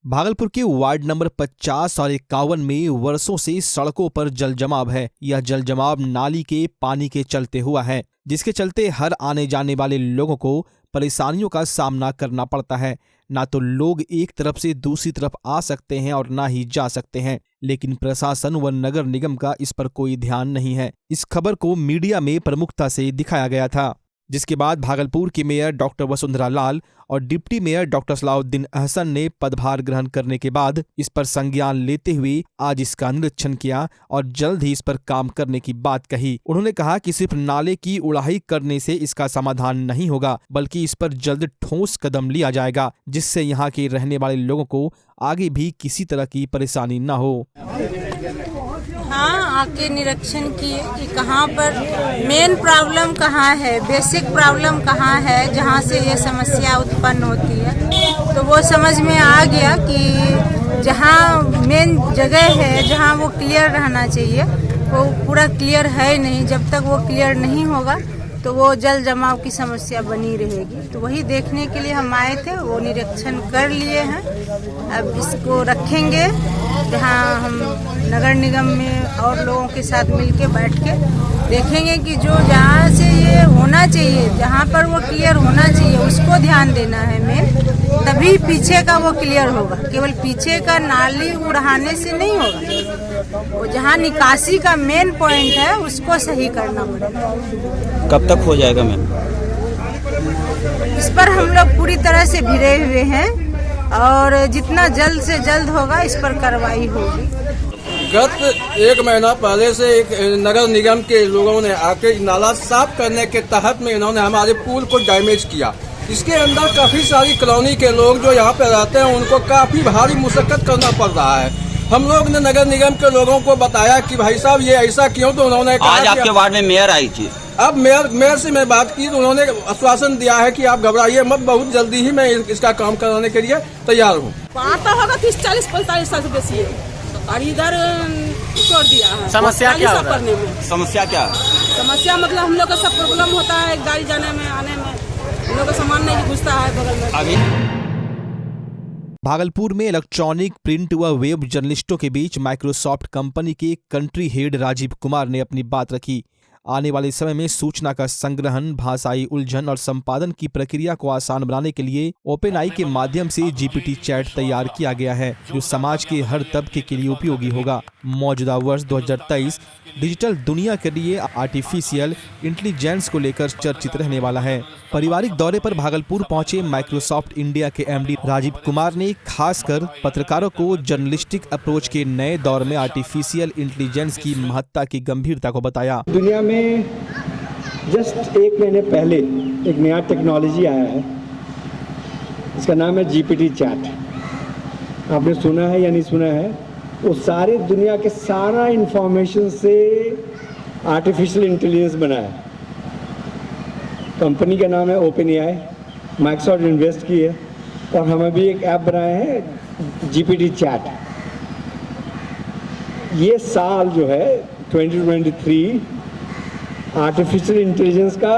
भागलपुर के ward number 50 और 51 में वर्षों से सड़कों पर जल जमाव है। यह जल जमाव नाली के पानी के चलते हुआ है, जिसके चलते हर आने जाने वाले लोगों को परेशानियों का सामना करना पड़ता है। ना तो लोग एक तरफ से दूसरी तरफ आ सकते हैं और ना ही जा सकते हैं, लेकिन प्रशासन व नगर निगम का इस पर कोई ध्यान नहीं है। इस खबर को मीडिया में प्रमुखता से दिखाया गया था, जिसके बाद भागलपुर की मेयर डॉक्टर वसुंधरा लाल और deputy mayor doctor Salauddin Ahsan ने पदभार ग्रहण करने के बाद इस पर संज्ञान लेते हुए आज इसका निरीक्षण किया और जल्द ही इस पर काम करने की बात कही। उन्होंने कहा कि सिर्फ नाले की उड़ाई करने से इसका समाधान नहीं होगा, बल्कि इस पर जल्द ठोस कदम लिया जाएगा, जिससे यहाँ के रहने वाले लोगों को आगे भी किसी तरह की परेशानी न हो। हाँ, आके निरीक्षण किए कि कहाँ पर मेन प्रॉब्लम कहाँ है, बेसिक प्रॉब्लम कहाँ है, जहाँ से ये समस्या उत्पन्न होती है। तो वो समझ में आ गया कि जहाँ मेन जगह है, जहाँ वो क्लियर रहना चाहिए, वो पूरा क्लियर है नहीं। जब तक वो क्लियर नहीं होगा तो वो जल जमाव की समस्या बनी रहेगी। तो वही देखने के लिए हम आए थे, वो निरीक्षण कर लिए हैं। अब इसको रखेंगे जहाँ हम नगर निगम में और लोगों के साथ मिलके बैठ के देखेंगे कि जो जहाँ से ये होना चाहिए, जहाँ पर वो क्लियर होना चाहिए, उसको ध्यान देना है मेन, तभी पीछे का वो क्लियर होगा। केवल पीछे का नाली उड़ाने से नहीं होगा, वो जहाँ निकासी का मेन पॉइंट है उसको सही करना पड़ेगा। कब तक हो जाएगा मैम? इस पर हम लोग पूरी तरह से भिड़े हुए हैं और जितना जल्द से जल्द होगा इस पर कार्रवाई होगी। गत 1 महीना पहले से एक नगर निगम के लोगों ने आके नाला साफ करने के तहत में इन्होंने हमारे पुल को डैमेज किया। इसके अंदर काफी सारी कॉलोनी के लोग जो यहाँ पे रहते हैं उनको काफी भारी मुशक्कत करना पड़ रहा है। हम लोग ने नगर निगम के लोगों को बताया कि भाई साहब ये ऐसा क्यों, तो उन्होंने कहा आज आपके वार्ड में मेयर आई थी। अब मेयर से मैं बात की तो उन्होंने आश्वासन दिया है कि आप घबराइए मत, बहुत जल्दी ही मैं इसका काम कराने के लिए तैयार हूँ। वहाँ तो होगा 30, 40, 45 साल से बेसी है और इधर छोड़ दिया है। समस्या क्या है? करने में समस्या क्या? समस्या मतलब हम लोग का सब प्रॉब्लम होता है, गाड़ी जाने में आने में, हम लोग का सामान नहीं घुसता है बगल में। अभी भागलपुर में इलेक्ट्रॉनिक, प्रिंट व वेब जर्नलिस्टों के बीच माइक्रोसॉफ्ट कंपनी के कंट्री हेड राजीव कुमार ने अपनी बात रखी। आने वाले समय में सूचना का संग्रहण, भाषाई उलझन और संपादन की प्रक्रिया को आसान बनाने के लिए ओपन के माध्यम से जीपीटी चैट तैयार किया गया है, जो समाज के हर तबके के लिए उपयोगी होगा। मौजूदा वर्ष 2023 डिजिटल दुनिया के लिए आर्टिफिशियल इंटेलिजेंस को लेकर चर्चित रहने वाला है। पारिवारिक दौरे पर भागलपुर पहुंचे माइक्रोसॉफ्ट इंडिया के एमडी राजीव कुमार ने खासकर पत्रकारों को जर्नलिस्टिक अप्रोच के नए दौर में आर्टिफिशियल इंटेलिजेंस की महत्ता की गंभीरता को बताया। दुनिया में जस्ट 1 महीने पहले एक नया टेक्नोलॉजी आया है, इसका नाम है जीपीटी चैट। आपने सुना है या नहीं सुना है? वो सारे दुनिया के सारा इंफॉर्मेशन से आर्टिफिशियल इंटेलिजेंस बना है। कंपनी का नाम है OpenAI, माइक्रोसॉफ्ट इन्वेस्ट की है और हमें भी एक ऐप बनाया है जीपीटी चैट। ये साल जो है 2023 आर्टिफिशियल इंटेलिजेंस का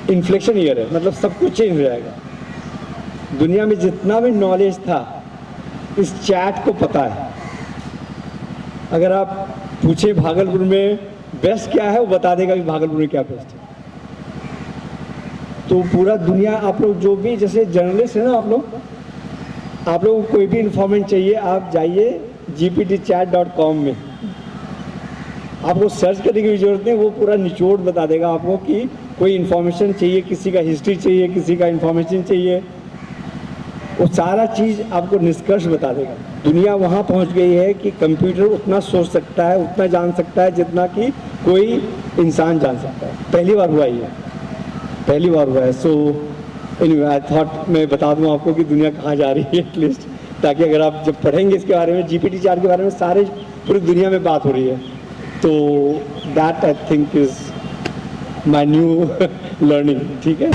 इन्फ्लेक्शन ईयर है, मतलब सब कुछ चेंज हो जाएगा। दुनिया में जितना भी नॉलेज था इस चैट को पता है। अगर आप पूछे भागलपुर में बेस्ट क्या है, वो बता देगा कि भागलपुर में क्या बेस्ट है। तो पूरा दुनिया, आप लोग जो भी जैसे जर्नलिस्ट है ना, आप लोगों को कोई भी इंफॉर्मेशन चाहिए, आप जाइए gptchat.com में, आपको सर्च करने की जरूरत नहीं, वो पूरा निचोड़ बता देगा आपको कि कोई इन्फॉर्मेशन चाहिए, किसी का हिस्ट्री चाहिए, किसी का इन्फॉर्मेशन चाहिए, वो सारा चीज़ आपको निष्कर्ष बता देगा। दुनिया वहाँ पहुँच गई है कि कंप्यूटर उतना सोच सकता है, उतना जान सकता है जितना कि कोई इंसान जान सकता है। पहली बार हुआ ये, पहली बार हुआ है। सो एनीवे आई थॉट मैं बता दूँ आपको कि दुनिया कहाँ जा रही है एटलीस्ट, ताकि अगर आप जब पढ़ेंगे इसके बारे में, जीपीटी 4 के बारे में सारे पूरी दुनिया में बात हो रही है। तो that I think is my new learning. ठीक है।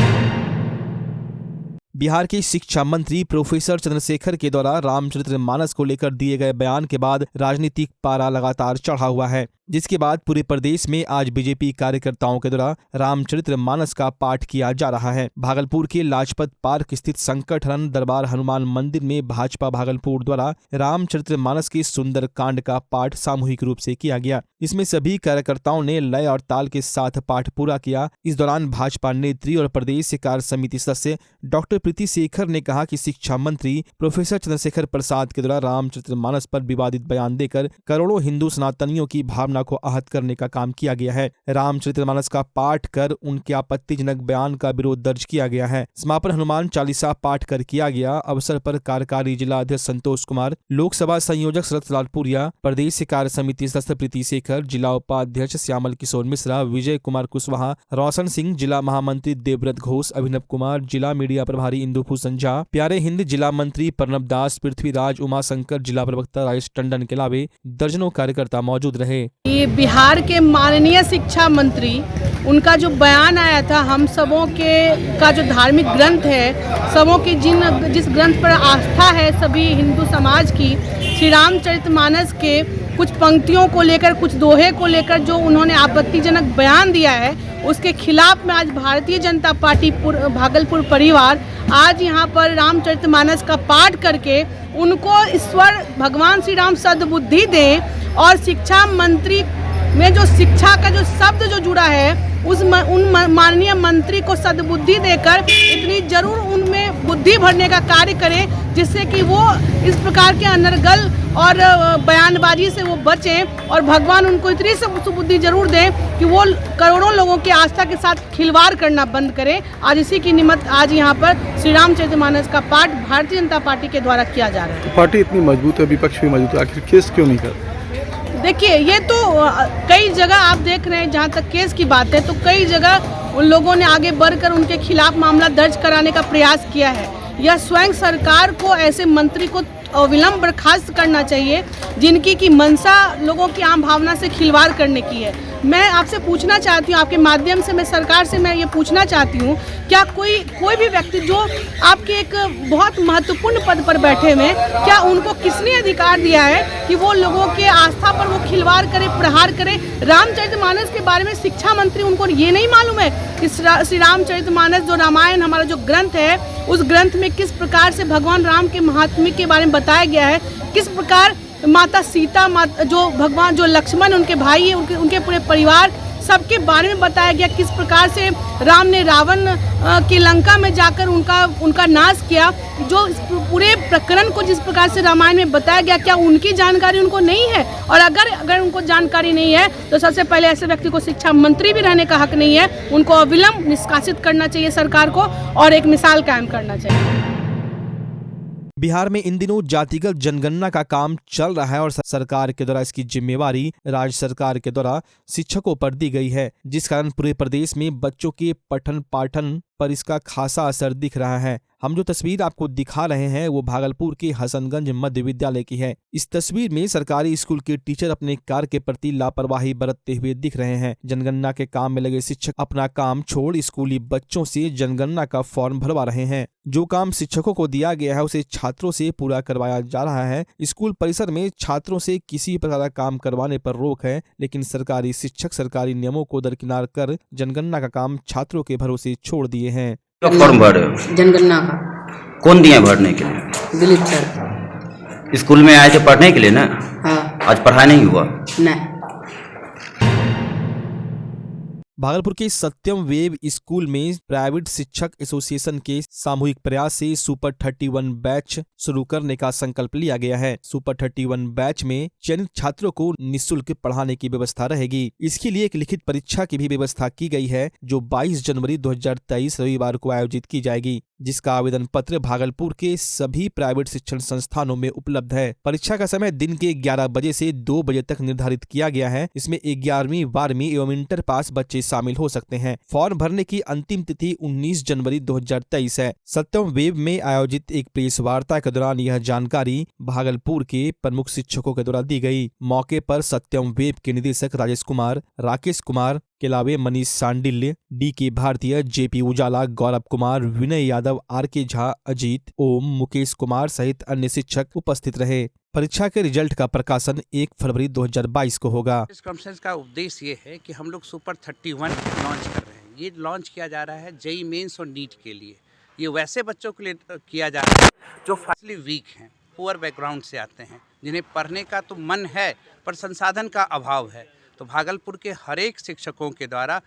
बिहार के शिक्षा मंत्री प्रोफेसर चंद्रशेखर के द्वारा रामचरितमानस को लेकर दिए गए बयान के बाद राजनीतिक पारा लगातार चढ़ा हुआ है। जिसके बाद पूरे प्रदेश में आज बीजेपी कार्यकर्ताओं के द्वारा रामचरितमानस का पाठ किया जा रहा है। भागलपुर के लाजपत पार्क स्थित संकट हरण दरबार हनुमान मंदिर में भाजपा भागलपुर द्वारा रामचरितमानस के सुंदर कांड का पाठ सामूहिक रूप से किया गया। इसमें सभी कार्यकर्ताओं ने लय और ताल के साथ पाठ पूरा किया। इस दौरान भाजपा नेत्री और प्रदेश कार्य समिति सदस्य डॉक्टर प्रीति शेखर ने कहा कि शिक्षा मंत्री प्रोफेसर चंद्रशेखर प्रसाद के द्वारा रामचरितमानस पर विवादित बयान देकर करोड़ों हिंदू सनातनियों की भावना को आहत करने का काम किया गया है। रामचरितमानस का पाठ कर उनके आपत्तिजनक बयान का विरोध दर्ज किया गया है। समापन हनुमान चालीसा पाठ कर किया गया। अवसर पर कार्यकारी जिला अध्यक्ष संतोष कुमार, लोकसभा संयोजक शरद लालपुरिया, प्रदेश कार्य समिति सदस्य प्रीति शेखर, जिला उपाध्यक्ष श्यामल किशोर मिश्रा, विजय कुमार कुशवाहा, रोशन सिंह, जिला महामंत्री देवव्रत घोष, अभिनव कुमार, जिला मीडिया प्रभारी इंदुभूषण झा, प्यारे हिंद जिला मंत्री प्रणब दास, पृथ्वीराज, उमाशंकर, जिला प्रवक्ता राजेश टंडन के अलावे दर्जनों कार्यकर्ता मौजूद रहे। ये बिहार के माननीय शिक्षा मंत्री, उनका जो बयान आया था, हम सबों के का जो धार्मिक ग्रंथ है, सबों की जिस ग्रंथ पर आस्था है सभी हिंदू समाज की, श्री रामचरितमानस के कुछ पंक्तियों को लेकर, कुछ दोहे को लेकर जो उन्होंने आपत्तिजनक बयान दिया है, उसके खिलाफ में आज भारतीय जनता पार्टी भागलपुर परिवार आज यहाँ पर रामचरितमानस का पाठ करके उनको ईश्वर भगवान श्री राम सद्बुद्धि दें और शिक्षा मंत्री में जो शिक्षा का जो शब्द जो जुड़ा है उन माननीय मंत्री को सद्बुद्धि देकर इतनी जरूर उनमें बुद्धि भरने का कार्य करें, जिससे कि वो इस प्रकार के अनर्गल और बयानबाजी से वो बचें और भगवान उनको इतनी सुबुद्धि जरूर दें कि वो करोड़ों लोगों की आस्था के साथ खिलवाड़ करना बंद करें। आज इसी की निमित्त आज यहाँ पर श्री रामचरितमानस का पाठ भारतीय जनता पार्टी के द्वारा किया जा रहा है। पार्टी इतनी मजबूत है, विपक्ष भी मजबूत है, आखिर केस क्यों नहीं कर? देखिए, ये तो कई जगह आप देख रहे हैं, जहाँ तक केस की बात है तो कई जगह उन लोगों ने आगे बढ़कर उनके खिलाफ मामला दर्ज कराने का प्रयास किया है। यह स्वयं सरकार को ऐसे मंत्री को अविलंब बर्खास्त करना चाहिए जिनकी की मंशा लोगों की आम भावना से खिलवाड़ करने की है। मैं आपसे पूछना चाहती हूँ, आपके माध्यम से मैं सरकार से मैं ये पूछना चाहती हूँ, क्या कोई भी व्यक्ति जो आपके एक बहुत महत्वपूर्ण पद पर बैठे हुए, क्या उनको किसने अधिकार दिया है कि वो लोगों के आस्था पर वो खिलवाड़ करे, प्रहार करे? रामचरितमानस के बारे में शिक्षा मंत्री, उनको ये नहीं मालूम है कि श्री रामचरितमानस जो रामायण हमारा जो ग्रंथ है, उस ग्रंथ में किस प्रकार से भगवान राम के महात्म्य के बारे में बताया गया है, किस प्रकार माता सीता, जो भगवान, जो लक्ष्मण उनके भाई है, उनके पूरे परिवार सबके बारे में बताया गया, किस प्रकार से राम ने रावण की लंका में जाकर उनका नाश किया। जो पूरे प्रकरण को जिस प्रकार से रामायण में बताया गया, क्या उनकी जानकारी उनको नहीं है? और अगर उनको जानकारी नहीं है तो सबसे पहले ऐसे व्यक्ति को शिक्षा मंत्री भी रहने का हक नहीं है। उनको अविलंब निष्कासित करना चाहिए सरकार को और एक मिसाल कायम करना चाहिए। बिहार में इन दिनों जातिगत जनगणना का काम चल रहा है और सरकार के द्वारा इसकी जिम्मेवारी राज्य सरकार के द्वारा शिक्षकों पर दी गई है, जिस कारण पूरे प्रदेश में बच्चों के पठन पाठन पर इसका खासा असर दिख रहा है। हम जो तस्वीर आपको दिखा रहे हैं वो भागलपुर के हसनगंज मध्य विद्यालय की है। इस तस्वीर में सरकारी स्कूल के टीचर अपने कार्य के प्रति लापरवाही बरतते हुए दिख रहे हैं। जनगणना के काम में लगे शिक्षक अपना काम छोड़ स्कूली बच्चों से जनगणना का फॉर्म भरवा रहे हैं। जो काम शिक्षकों को दिया गया है उसे छात्रों से पूरा करवाया जा रहा है। स्कूल परिसर में छात्रों से किसी प्रकार का काम करवाने पर रोक है, लेकिन सरकारी शिक्षक सरकारी नियमों को दरकिनार कर जनगणना का काम छात्रों के भरोसे छोड़ दिए हैं। फॉर्म भर रहे हो? जनगणना का। कौन दिए भरने के लिए? दिलीप सर। स्कूल में आए थे पढ़ने के लिए ना? हाँ। आज पढ़ाई नहीं हुआ? नहीं। भागलपुर के सत्यम वेब स्कूल में प्राइवेट शिक्षक एसोसिएशन के सामूहिक प्रयास से सुपर 31 बैच शुरू करने का संकल्प लिया गया है। सुपर 31 बैच में चयनित छात्रों को निःशुल्क पढ़ाने की व्यवस्था रहेगी। इसके लिए एक लिखित परीक्षा की भी व्यवस्था की गई है, जो 22 जनवरी 2023 रविवार को आयोजित की जाएगी, जिसका आवेदन पत्र भागलपुर के सभी प्राइवेट शिक्षण संस्थानों में उपलब्ध है। परीक्षा का समय दिन के 11 बजे से 2 बजे तक निर्धारित किया गया है। इसमें 11वीं 12वीं एवं इंटर पास बच्चे शामिल हो सकते हैं। फॉर्म भरने की अंतिम तिथि 19 जनवरी 2023 है। सत्यम वेब में आयोजित एक प्रेस वार्ता के दौरान यह जानकारी भागलपुर के प्रमुख शिक्षकों के द्वारा दी गई। मौके पर सत्यम वेब के निदेशक राजेश कुमार, राकेश कुमार, के अलावे मनीष सांडिल्य, डी.के. भारतीय, जे.पी. उजाला, गौरव कुमार, विनय यादव, आर.के. झा, अजीत, ओम, मुकेश कुमार सहित अन्य शिक्षक उपस्थित रहे। परीक्षा के रिजल्ट का प्रकाशन 1 फरवरी 2022 को होगा। इस कॉन्फ्रेंस का उद्देश्य ये है कि हम लोग सुपर 31 लॉन्च कर रहे हैं। ये लॉन्च किया जा रहा है जेईई मेंस और नीट के लिए। ये वैसे बच्चों के लिए किया जा रहा है जो फाइनेंशियली वीक हैं, पुअर बैकग्राउंड से आते हैं, जिन्हें पढ़ने का तो मन है पर संसाधन का अभाव है। तो भागलपुर के हर एक शिक्षकों के द्वारा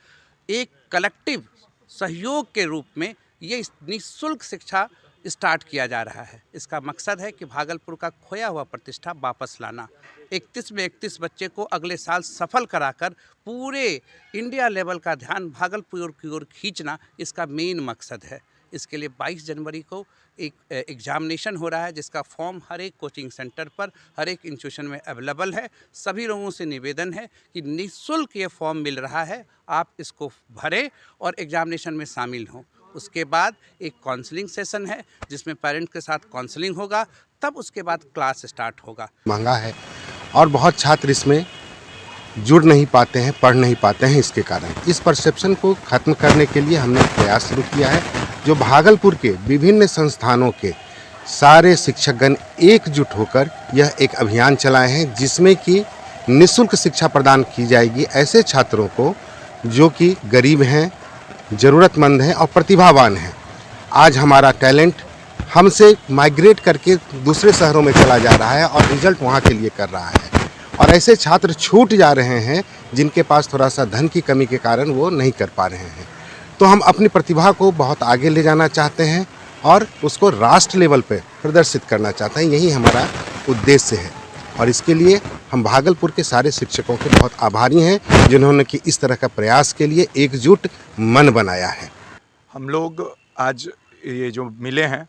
एक कलेक्टिव सहयोग के रूप में ये निःशुल्क शिक्षा स्टार्ट किया जा रहा है। इसका मकसद है कि भागलपुर का खोया हुआ प्रतिष्ठा वापस लाना। 31 में 31 बच्चे को अगले साल सफल कराकर पूरे इंडिया लेवल का ध्यान भागलपुर की ओर खींचना इसका मेन मकसद है। इसके लिए 22 जनवरी को एक एग्जामिनेशन हो रहा है, जिसका फॉर्म हर एक कोचिंग सेंटर पर, हर एक इंस्टीट्यूशन में अवेलेबल है। सभी लोगों से निवेदन है कि निःशुल्क ये फॉर्म मिल रहा है, आप इसको भरें और एग्जामिनेशन में शामिल हों। उसके बाद एक काउंसलिंग सेशन है जिसमें पेरेंट के साथ काउंसलिंग होगा, तब उसके बाद क्लास स्टार्ट होगा। महंगा है और बहुत छात्र इसमें जुड़ नहीं पाते हैं, पढ़ नहीं पाते हैं। इसके कारण इस परसेप्शन को खत्म करने के लिए हमने प्रयास शुरू किया है, जो भागलपुर के विभिन्न संस्थानों के सारे शिक्षकगण एकजुट होकर यह एक अभियान चलाए हैं, जिसमें कि निःशुल्क शिक्षा प्रदान की जाएगी ऐसे छात्रों को जो कि गरीब हैं, ज़रूरतमंद हैं और प्रतिभावान हैं। आज हमारा टैलेंट हमसे माइग्रेट करके दूसरे शहरों में चला जा रहा है और रिजल्ट वहाँ के लिए कर रहा है, और ऐसे छात्र छूट जा रहे हैं जिनके पास थोड़ा सा धन की कमी के कारण वो नहीं कर पा रहे हैं। तो हम अपनी प्रतिभा को बहुत आगे ले जाना चाहते हैं और उसको राष्ट्र लेवल पे प्रदर्शित करना चाहते हैं। यही हमारा उद्देश्य है और इसके लिए हम भागलपुर के सारे शिक्षकों के बहुत आभारी हैं, जिन्होंने कि इस तरह का प्रयास के लिए एकजुट मन बनाया है। हम लोग आज ये जो मिले हैं,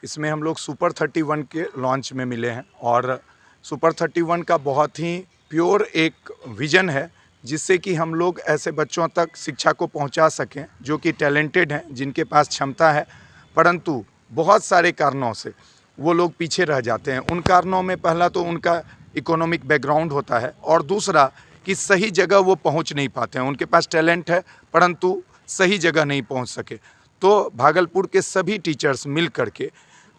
इसमें हम लोग सुपर 31 के लॉन्च में मिले हैं और सुपर 31 का बहुत ही प्योर एक विज़न है, जिससे कि हम लोग ऐसे बच्चों तक शिक्षा को पहुंचा सकें जो कि टैलेंटेड हैं, जिनके पास क्षमता है, परंतु बहुत सारे कारणों से वो लोग पीछे रह जाते हैं। उन कारणों में पहला तो उनका इकोनॉमिक बैकग्राउंड होता है और दूसरा कि सही जगह वो पहुंच नहीं पाते हैं। उनके पास टैलेंट है परंतु सही जगह नहीं पहुंच सके। तो भागलपुर के सभी टीचर्स मिल करके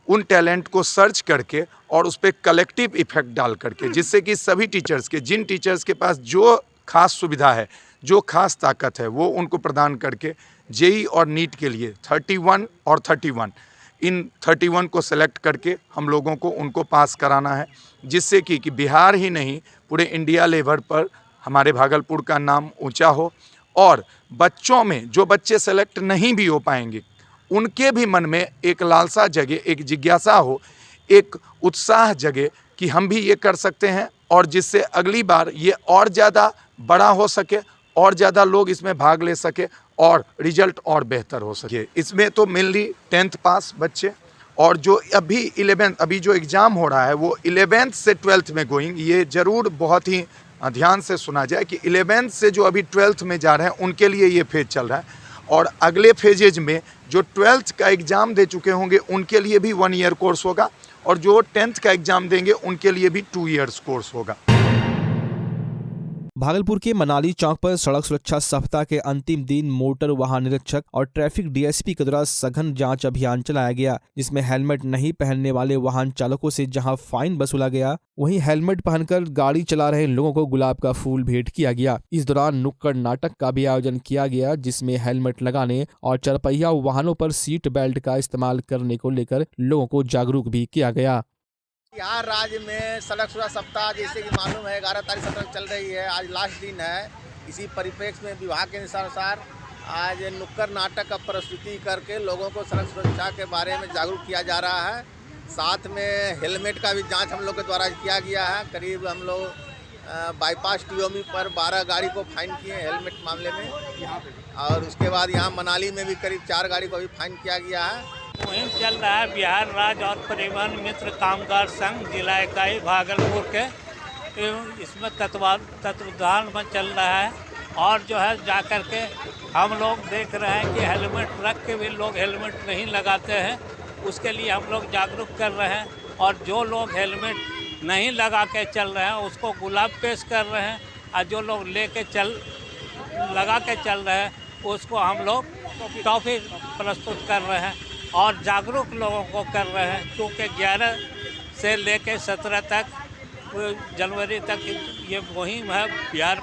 उन टैलेंट को सर्च करके और उस पर कलेक्टिव इफेक्ट डाल करके, जिससे कि सभी टीचर्स के, जिन टीचर्स के पास जो खास सुविधा है, जो खास ताकत है, वो उनको प्रदान करके जेईई और नीट के लिए 31 और 31 इन 31 को सेलेक्ट करके हम लोगों को उनको पास कराना है, जिससे कि बिहार ही नहीं पूरे इंडिया लेवल पर हमारे भागलपुर का नाम ऊंचा हो और बच्चों में जो बच्चे सेलेक्ट नहीं भी हो पाएंगे उनके भी मन में एक लालसा जगे, एक जिज्ञासा हो, एक उत्साह जगे कि हम भी ये कर सकते हैं, और जिससे अगली बार ये और ज़्यादा बड़ा हो सके और ज़्यादा लोग इसमें भाग ले सके और रिजल्ट और बेहतर हो सके। इसमें तो मेनली 10th पास बच्चे और जो अभी 11th अभी जो एग्ज़ाम हो रहा है वो 11th से 12th में गोइंग, ये ज़रूर बहुत ही ध्यान से सुना जाए कि 11th से जो अभी 12th में जा रहे हैं उनके लिए ये फेज चल रहा है, और अगले फेजेज में जो 12th का एग्ज़ाम दे चुके होंगे उनके लिए भी 1 ईयर कोर्स होगा और जो 10th का एग्ज़ाम देंगे उनके लिए भी 2 ईयर्स कोर्स होगा। भागलपुर के मनाली चौक पर सड़क सुरक्षा सप्ताह के अंतिम दिन मोटर वाहन निरीक्षक और ट्रैफिक डीएसपी के द्वारा सघन जांच अभियान चलाया गया, जिसमें हेलमेट नहीं पहनने वाले वाहन चालकों से जहां फाइन वसूला गया, वहीं हेलमेट पहनकर गाड़ी चला रहे लोगों को गुलाब का फूल भेंट किया गया। इस दौरान नुक्कड़ नाटक का भी आयोजन किया गया, जिसमें हेलमेट लगाने और चरपहिया वाहनों पर सीट बेल्ट का इस्तेमाल करने को लेकर लोगों को जागरूक भी किया गया। बिहार राज्य में सड़क सुरक्षा सप्ताह जैसे कि मालूम है 11 तारीख से तक चल रही है, आज लास्ट दिन है। इसी परिप्रेक्ष्य में विभाग के अनुसार आज नुक्कड़ नाटक का प्रस्तुति करके लोगों को सड़क सुरक्षा के बारे में जागरूक किया जा रहा है। साथ में हेलमेट का भी जांच हम लोग के द्वारा किया गया है। करीब हम लोग बाईपास टीओमी पर 12 गाड़ी को फाइन किए हेलमेट मामले में, और उसके बाद यहाँ मनाली में भी करीब 4 गाड़ी को भी फाइन किया गया है। मुहिम चल रहा है बिहार राज्य और परिवहन मित्र कामगार संघ जिला इकाई भागलपुर के, इसमें तत्वाधान में चल रहा है। और जो है जाकर के हम लोग देख रहे हैं कि हेलमेट रख के भी लोग हेलमेट नहीं लगाते हैं, उसके लिए हम लोग जागरूक कर रहे हैं। और जो लोग हेलमेट नहीं लगा के चल रहे हैं उसको गुलाब पेश कर रहे हैं, और जो लोग लेके लगा के चल रहे हैं, उसको हम लोग टॉपिक प्रस्तुत कर रहे हैं और जागरूक लोगों को कर रहे हैं, क्योंकि 11 से लेकर 17 तक जनवरी तक ये मुहिम है बिहार।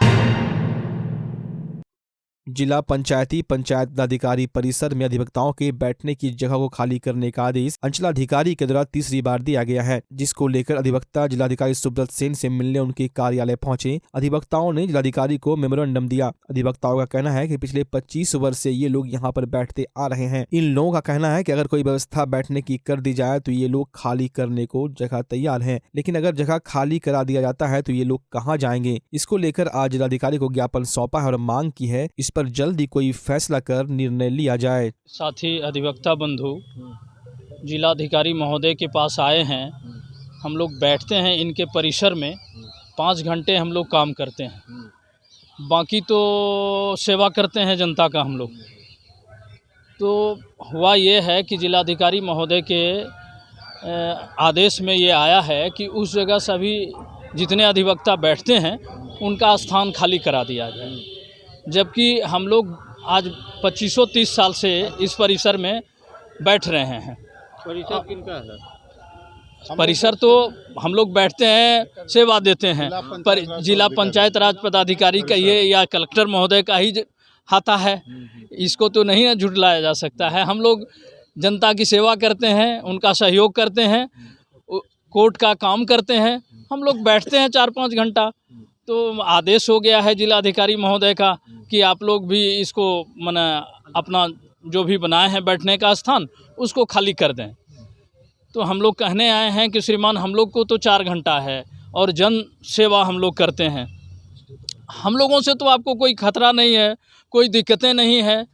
जिला पंचायत पदाधिकारी परिसर में अधिवक्ताओं के बैठने की जगह को खाली करने का आदेश अंचलाधिकारी के द्वारा तीसरी बार दिया गया है, जिसको लेकर अधिवक्ता जिलाधिकारी सुब्रत सेन से मिलने उनके कार्यालय पहुंचे। अधिवक्ताओं ने जिलाधिकारी को मेमोरेंडम दिया। अधिवक्ताओं का कहना है कि पिछले 25 वर्ष से ये लोग यहाँ पर बैठते आ रहे हैं। इन लोगों का कहना है कि अगर कोई व्यवस्था बैठने की कर दी जाए तो ये लोग खाली करने को जगह तैयार है, लेकिन अगर जगह खाली करा दिया जाता है तो ये लोग कहाँ जाएंगे। इसको लेकर आज जिलाधिकारी को ज्ञापन सौंपा है और मांग की है इस पर जल्दी कोई फैसला कर निर्णय लिया जाए। साथ ही अधिवक्ता बंधु जिलाधिकारी महोदय के पास आए हैं। हम लोग बैठते हैं इनके परिसर में, 5 घंटे हम लोग काम करते हैं, बाकी तो सेवा करते हैं जनता का हम लोग। तो हुआ ये है कि जिलाधिकारी महोदय के आदेश में ये आया है कि उस जगह सभी जितने अधिवक्ता बैठते हैं उनका स्थान खाली करा दिया जाए, जबकि हम लोग आज 25-30 साल से इस परिसर में बैठ रहे हैं। परिसर किनका है? परिसर तो हम लोग बैठते हैं, सेवा देते हैं, पर जिला पंचायत राज पदाधिकारी का ये या कलेक्टर महोदय का ही हाथा है, इसको तो नहीं झुटलाया जा सकता है। हम लोग जनता की सेवा करते हैं, उनका सहयोग करते हैं, कोर्ट का काम करते हैं, हम लोग बैठते हैं 4-5 घंटा। तो आदेश हो गया है जिलाधिकारी महोदय का कि आप लोग भी इसको मना अपना जो भी बनाए हैं बैठने का स्थान उसको खाली कर दें। तो हम लोग कहने आए हैं कि श्रीमान हम लोग को तो 4 घंटा है और जन सेवा हम लोग करते हैं, हम लोगों से तो आपको कोई खतरा नहीं है, कोई दिक्कतें नहीं है।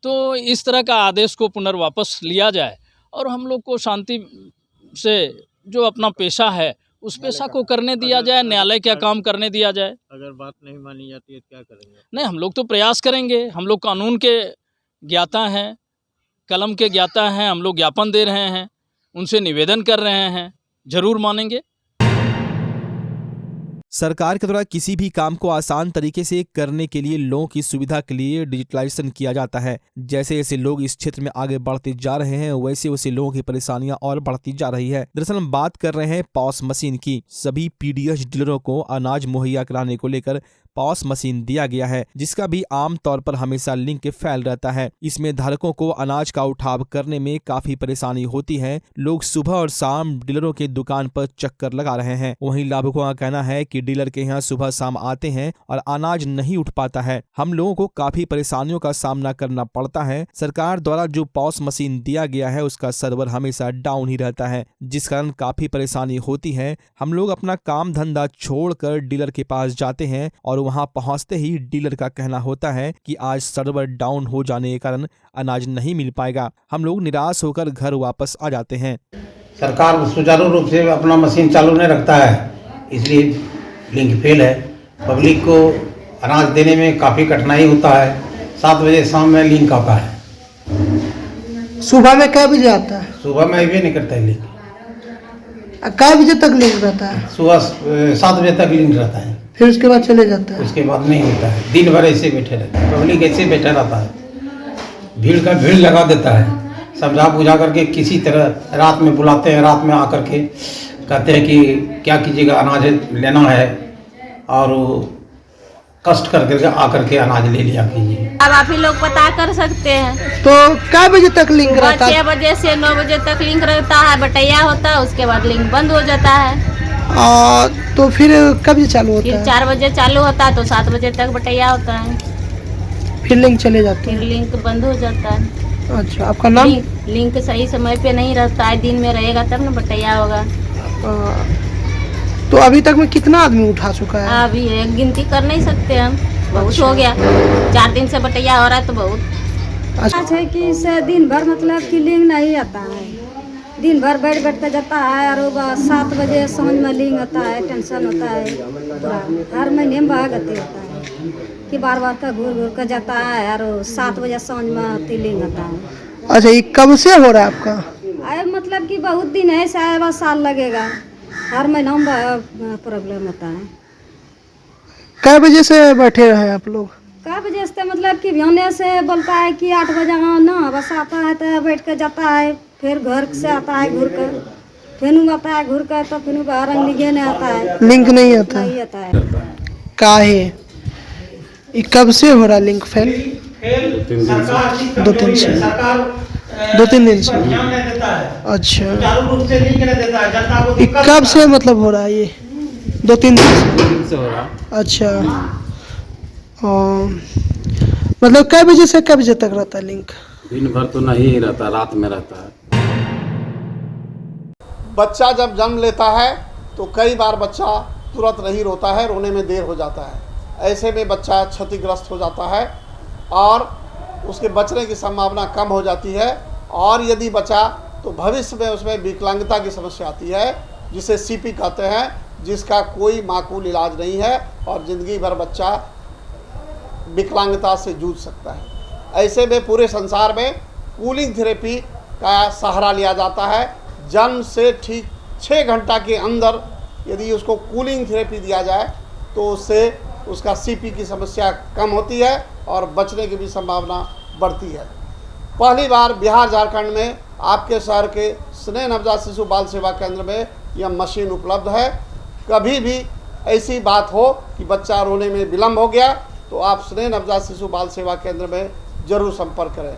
तो इस तरह का आदेश को पुनर्वापस लिया जाए और हम लोग को शांति से जो अपना पेशा है उस पेशा को करने दिया जाए, न्यायालय क्या काम करने दिया जाए। अगर बात नहीं मानी जाती है क्या करेंगे? नहीं, हम लोग तो प्रयास करेंगे, हम लोग कानून के ज्ञाता हैं, कलम के ज्ञाता हैं, हम लोग ज्ञापन दे रहे हैं, उनसे निवेदन कर रहे हैं, जरूर मानेंगे। सरकार के द्वारा किसी भी काम को आसान तरीके से करने के लिए लोगों की सुविधा के लिए डिजिटलाइजेशन किया जाता है। जैसे जैसे लोग इस क्षेत्र में आगे बढ़ते जा रहे हैं वैसे वैसे लोगों की परेशानियां और बढ़ती जा रही है। दरअसल हम बात कर रहे हैं पॉस मशीन की। सभी पीडीएस डीलरों को अनाज मुहैया कराने को लेकर पॉस मशीन दिया गया है, जिसका भी आम तौर पर हमेशा लिंक फैल रहता है। इसमें धारकों को अनाज का उठाव करने में काफी परेशानी होती है। लोग सुबह और शाम डीलरों के दुकान पर चक्कर लगा रहे हैं। वहीं लाभुकों का कहना है कि डीलर के यहाँ सुबह शाम आते हैं और अनाज नहीं उठ पाता है। हम लोगों को काफी परेशानियों का सामना करना पड़ता है। सरकार द्वारा जो पॉस मशीन दिया गया है उसका सर्वर हमेशा डाउन ही रहता है, जिस कारण काफी परेशानी होती है। हम लोग अपना काम धंधा छोड़कर डीलर के पास जाते हैं और वहां पहुंचते ही डीलर का कहना होता है कि आज सर्वर डाउन हो जाने के कारण अनाज नहीं मिल पाएगा। हम लोग निराश होकर घर वापस आ जाते हैं। सरकार सुचारू रूप से अपना मशीन चालू नहीं रखता है, इसलिए लिंक फेल है। पब्लिक को अनाज देने में काफ़ी कठिनाई होता है। 7 बजे शाम में लिंक आता है। सुबह में क्या बजे आता है? सुबह में भी नहीं करता है लिंक। क्या बजे तक लिंक रहता है? सुबह 7 बजे तक लिंक रहता है, फिर उसके बाद चले जाता है। उसके बाद नहीं होता है। दिन भर ऐसे बैठे रहता है, पब्लिक ऐसे बैठा रहता है, भीड़ लगा देता है। समझा बुझा करके किसी तरह रात में बुलाते हैं, रात में आकर के कहते हैं कि क्या कीजिएगा, अनाज लेना है, और कष्ट करके आकर के अनाज ले लिया कीजिए। अब आप ही लोग पता कर सकते हैं। तो क्या बजे तक लिंक रहता है? 6 बजे से 9 बजे तक लिंक रहता है, बटैया होता है, उसके बाद लिंक बंद हो जाता है। तो फिर कब ये चालू होता है? फिर 4 बजे चालू होता है तो 7 बजे तक बटैया होता है, फिर लिंक चले जाते हैं, फिर लिंक बंद हो जाता है। अच्छा, आपका नाम? लिंक सही समय पे नहीं रहता है, दिन में रहेगा तब ना बटैया होगा। तो अभी तक में कितना आदमी उठा चुका है? अभी गिनती कर नहीं सकते हम, बहुत हो गया। 4 दिन से बटैया हो रहा है तो बहुत। अच्छा है कि इसे दिन भर मतलब कि लिंक नहीं आता है, दिन भर बैठ के जाता है, और 7 बजे समझ में लिंक आता है, टेंशन होता है पूरा। हर महीने में भागते होता है कि बार बार का घूर कर जाता है, और 7 बजे समझ में लिंक आता है। अच्छा, ये कब से हो रहा है आपका? मतलब कि बहुत दिन है, शायद साल लगेगा, हर महीना में प्रॉब्लम होता है। कै बजे से बैठे रहे आप लोग? का वजह से मतलब कि होने से बोलता है कि 8 बजे हाँ ना बस आता है तो बैठ कर जाता है, फिर घर से आता है घूर कर, फिर आता है घूर कर, तो फिर रंग लिखे नहीं आता है, लिंक नहीं आता नहीं आता है। का है ये कब से हो रहा लिंक फेल? 2-3 दिन से। अच्छा, ये कब से मतलब हो रहा है? ये 2-3 दिन से हो रहा। अच्छा, मतलब कई बजे से कई बजे तक रहता है लिंक? दिन भर तो नहीं रहता, रात में रहता है। बच्चा जब जन्म लेता है तो कई बार बच्चा तुरंत नहीं रोता है, रोने में देर हो जाता है। ऐसे में बच्चा क्षतिग्रस्त हो जाता है और उसके बचने की संभावना कम हो जाती है, और यदि बचा तो भविष्य में उसमें विकलांगता की समस्या आती है, जिसे सीपी कहते हैं, जिसका कोई माकूल इलाज नहीं है और ज़िंदगी भर बच्चा विकलांगता से जूझ सकता है। ऐसे में पूरे संसार में कूलिंग थेरेपी का सहारा लिया जाता है। जन्म से ठीक 6 घंटा के अंदर यदि उसको कूलिंग थेरेपी दिया जाए तो उससे उसका सीपी की समस्या कम होती है और बचने की भी संभावना बढ़ती है। पहली बार बिहार झारखंड में आपके शहर के स्नेह नवजात शिशु बाल सेवा केंद्र में यह मशीन उपलब्ध है। कभी भी ऐसी बात हो कि बच्चा रोने में विलम्ब हो गया तो आप स्नेह नवजात शिशु बाल सेवा केंद्र में ज़रूर संपर्क करें।